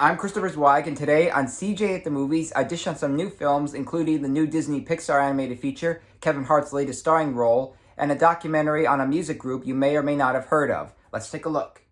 I'm Christopher Zweig, and today on CJ at the Movies, I dish on some new films, including the new Disney Pixar animated feature, Kevin Hart's latest starring role, and a documentary on a music group you may or may not have heard of. Let's take a look.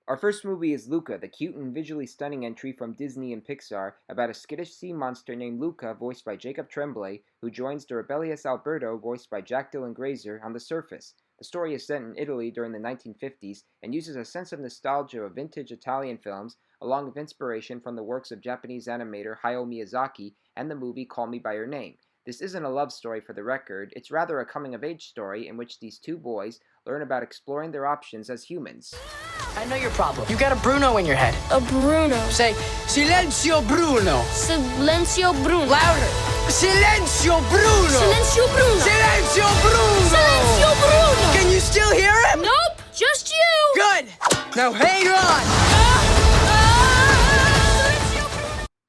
Our first movie is Luca, the cute and visually stunning entry from Disney and Pixar about a skittish sea monster named Luca, voiced by Jacob Tremblay, who joins the rebellious Alberto, voiced by Dylan Grazer, on the surface. The story is set in Italy during the 1950s and uses a sense of nostalgia of vintage Italian films, along with inspiration from the works of Japanese animator Hayao Miyazaki and the movie Call Me By Your Name. This isn't a love story for the record, it's rather a coming-of-age story in which these two boys learn about exploring their options as humans. I know your problem. You got a Bruno in your head. A Bruno. Say, Silenzio Bruno. Silenzio Bruno. Louder. Silenzio Bruno. Silenzio Bruno. Silenzio Bruno. Silenzio Bruno. Can you still hear him? Nope, just you. Good. Now hang on.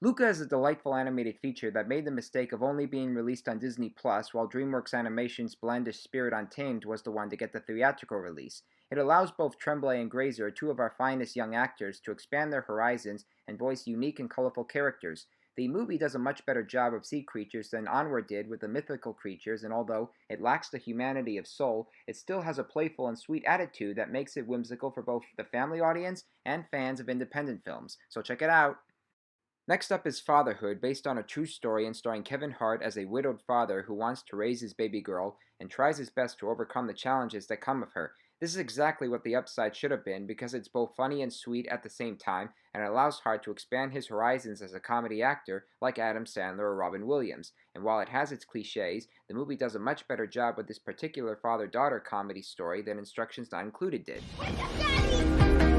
Luca is a delightful animated feature that made the mistake of only being released on Disney Plus, while DreamWorks Animation's blendish Spirit Untamed was the one to get the theatrical release. It allows both Tremblay and Grazer, two of our finest young actors, to expand their horizons and voice unique and colorful characters. The movie does a much better job of sea creatures than Onward did with the mythical creatures, and although it lacks the humanity of Soul, it still has a playful and sweet attitude that makes it whimsical for both the family audience and fans of independent films. So check it out! Next up is Fatherhood, based on a true story and starring Kevin Hart as a widowed father who wants to raise his baby girl and tries his best to overcome the challenges that come with her. This is exactly what The Upside should have been, because it's both funny and sweet at the same time, and it allows Hart to expand his horizons as a comedy actor like Adam Sandler or Robin Williams. And while it has its cliches, the movie does a much better job with this particular father-daughter comedy story than Instructions Not Included did.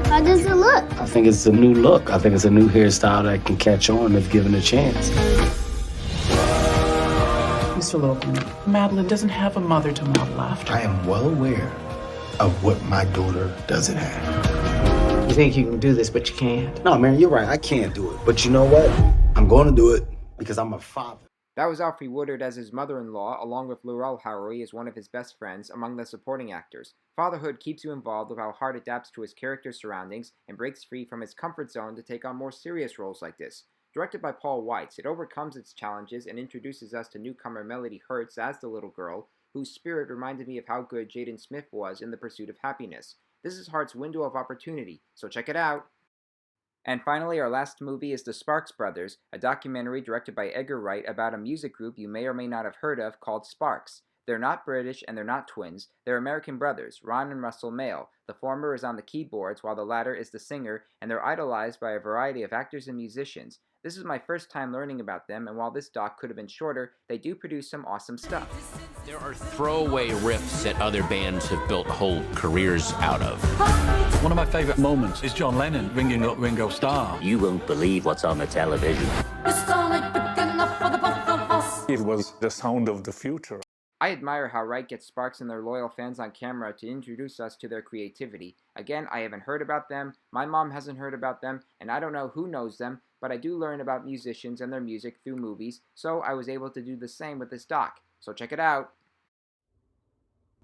How does it look? I think it's a new look. I think it's a new hairstyle that can catch on if given a chance. Mr. Logan, Madeline doesn't have a mother to model after. I am well aware of what my daughter doesn't have. You think you can do this, but you can't. No, man, you're right. I can't do it. But you know what? I'm going to do it because I'm a father. That was Alfre Woodard as his mother-in-law, along with Lil Rel Howery as one of his best friends, among the supporting actors. Fatherhood keeps you involved with how Hart adapts to his character's surroundings and breaks free from his comfort zone to take on more serious roles like this. Directed by Paul Weitz, it overcomes its challenges and introduces us to newcomer Melody Hurts as the little girl, whose spirit reminded me of how good Jaden Smith was in The Pursuit of Happiness. This is Hart's window of opportunity, so check it out! And finally, our last movie is The Sparks Brothers, a documentary directed by Edgar Wright about a music group you may or may not have heard of called Sparks. They're not British and they're not twins, they're American brothers, Ron and Russell Mael. The former is on the keyboards while the latter is the singer, and they're idolized by a variety of actors and musicians. This is my first time learning about them, and while this doc could have been shorter, they do produce some awesome stuff. There are throwaway riffs that other bands have built whole careers out of. One of my favorite moments is John Lennon ringing up Ringo Starr. You won't believe what's on the television. It was the sound of the future. I admire how Wright gets Sparks and their loyal fans on camera to introduce us to their creativity. Again, I haven't heard about them, my mom hasn't heard about them, and I don't know who knows them, but I do learn about musicians and their music through movies, so I was able to do the same with this doc. So check it out.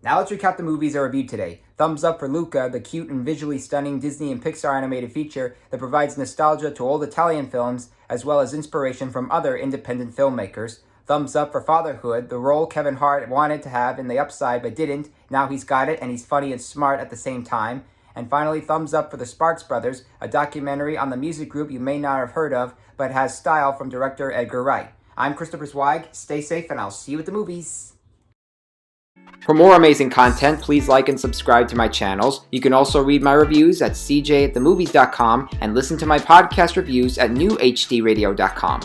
Now let's recap the movies I reviewed today. Thumbs up for Luca, the cute and visually stunning Disney and Pixar animated feature that provides nostalgia to old Italian films, as well as inspiration from other independent filmmakers. Thumbs up for Fatherhood, the role Kevin Hart wanted to have in The Upside but didn't. Now he's got it, and he's funny and smart at the same time. And finally, thumbs up for The Sparks Brothers, a documentary on the music group you may not have heard of, but has style from director Edgar Wright. I'm Christopher Zweig, stay safe, and I'll see you at the movies. For more amazing content, please like and subscribe to my channels. You can also read my reviews at cjatthemovies.com and listen to my podcast reviews at newhdradio.com.